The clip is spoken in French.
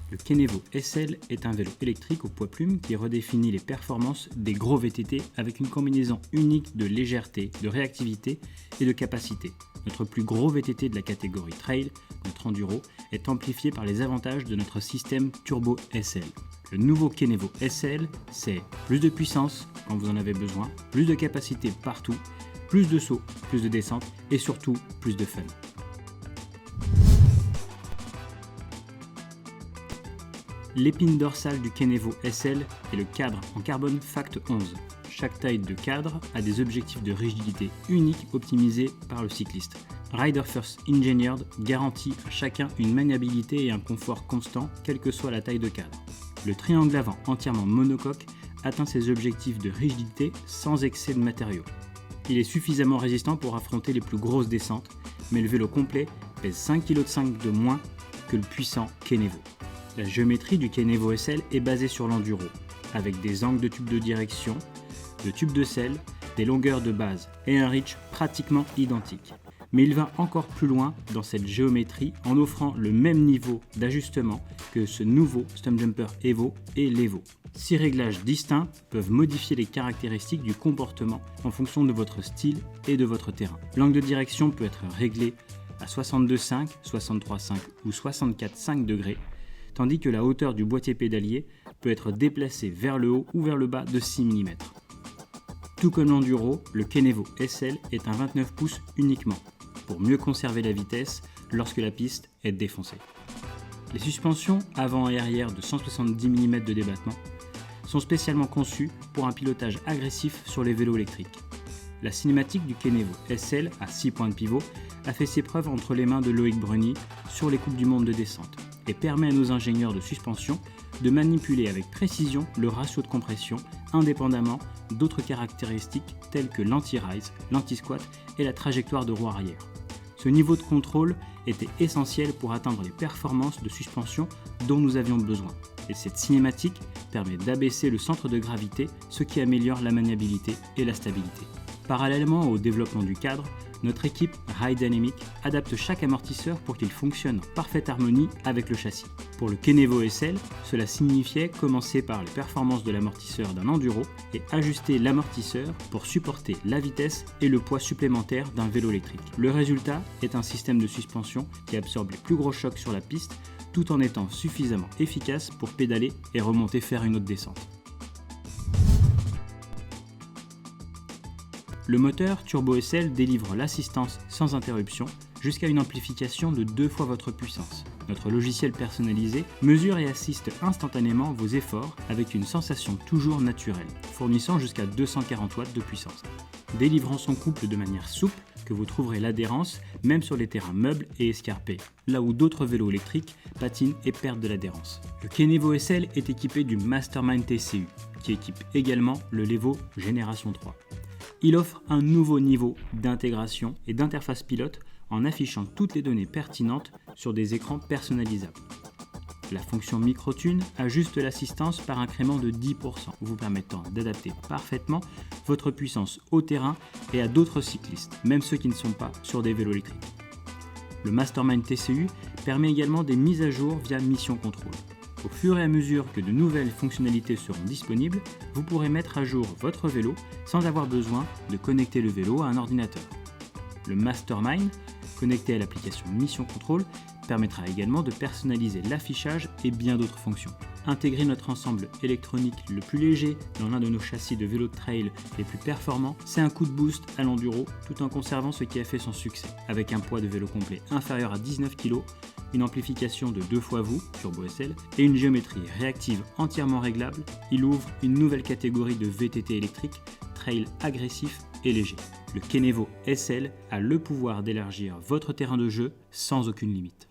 Le Kenevo SL est un vélo électrique au poids plume qui redéfinit les performances des gros VTT avec une combinaison unique de légèreté, de réactivité et de capacité. Notre plus gros VTT de la catégorie Trail, notre Enduro, est amplifié par les avantages de notre système Turbo SL. Le nouveau Kenevo SL, c'est plus de puissance quand vous en avez besoin, plus de capacité partout, plus de sauts, plus de descentes et surtout plus de fun. L'épine dorsale du Kenevo SL est le cadre en carbone Fact 11. Chaque taille de cadre a des objectifs de rigidité uniques optimisés par le cycliste. Rider First Engineered garantit à chacun une maniabilité et un confort constant, quelle que soit la taille de cadre. Le triangle avant entièrement monocoque atteint ses objectifs de rigidité sans excès de matériaux. Il est suffisamment résistant pour affronter les plus grosses descentes, mais le vélo complet pèse 5,5 kg de moins que le puissant Kenevo. La géométrie du Kenevo SL est basée sur l'enduro, avec des angles de tube de direction, de tube de selle, des longueurs de base et un reach pratiquement identique. Mais il va encore plus loin dans cette géométrie en offrant le même niveau d'ajustement que ce nouveau Stumpjumper Evo et l'Evo. 6 réglages distincts peuvent modifier les caractéristiques du comportement en fonction de votre style et de votre terrain. L'angle de direction peut être réglé à 62,5, 63,5 ou 64,5 degrés, tandis que la hauteur du boîtier pédalier peut être déplacée vers le haut ou vers le bas de 6 mm. Tout comme l'enduro, le Kenevo SL est un 29 pouces uniquement, pour mieux conserver la vitesse lorsque la piste est défoncée. Les suspensions avant et arrière de 170 mm de débattement sont spécialement conçues pour un pilotage agressif sur les vélos électriques. La cinématique du Kenevo SL à 6 points de pivot a fait ses preuves entre les mains de Loïc Bruni sur les Coupes du Monde de descente et permet à nos ingénieurs de suspension de manipuler avec précision le ratio de compression indépendamment d'autres caractéristiques telles que l'anti-rise, l'anti-squat et la trajectoire de roue arrière. Ce niveau de contrôle était essentiel pour atteindre les performances de suspension dont nous avions besoin. Et cette cinématique permet d'abaisser le centre de gravité, ce qui améliore la maniabilité et la stabilité. Parallèlement au développement du cadre, notre équipe Ride Dynamic adapte chaque amortisseur pour qu'il fonctionne en parfaite harmonie avec le châssis. Pour le Kenevo SL, cela signifiait commencer par les performances de l'amortisseur d'un enduro et ajuster l'amortisseur pour supporter la vitesse et le poids supplémentaire d'un vélo électrique. Le résultat est un système de suspension qui absorbe les plus gros chocs sur la piste tout en étant suffisamment efficace pour pédaler et remonter faire une autre descente. Le moteur Turbo SL délivre l'assistance sans interruption jusqu'à une amplification de 2 fois votre puissance. Notre logiciel personnalisé mesure et assiste instantanément vos efforts avec une sensation toujours naturelle, fournissant jusqu'à 240 watts de puissance. Délivrant son couple de manière souple que vous trouverez l'adhérence même sur les terrains meubles et escarpés, là où d'autres vélos électriques patinent et perdent de l'adhérence. Le Kenevo SL est équipé du Mastermind TCU, qui équipe également le Levo Génération 3. Il offre un nouveau niveau d'intégration et d'interface pilote en affichant toutes les données pertinentes sur des écrans personnalisables. La fonction micro-tune ajuste l'assistance par incrément de 10%, vous permettant d'adapter parfaitement votre puissance au terrain et à d'autres cyclistes, même ceux qui ne sont pas sur des vélos électriques. Le Mastermind TCU permet également des mises à jour via Mission Control. Au fur et à mesure que de nouvelles fonctionnalités seront disponibles, vous pourrez mettre à jour votre vélo sans avoir besoin de connecter le vélo à un ordinateur. Le Mastermind, connecté à l'application Mission Control, permettra également de personnaliser l'affichage et bien d'autres fonctions. Intégrer notre ensemble électronique le plus léger dans l'un de nos châssis de vélo de trail les plus performants, c'est un coup de boost à l'enduro tout en conservant ce qui a fait son succès. Avec un poids de vélo complet inférieur à 19 kg, une amplification de 2 fois vous, Turbo SL, et une géométrie réactive entièrement réglable, il ouvre une nouvelle catégorie de VTT électrique, trail agressif et léger. Le Kenevo SL a le pouvoir d'élargir votre terrain de jeu sans aucune limite.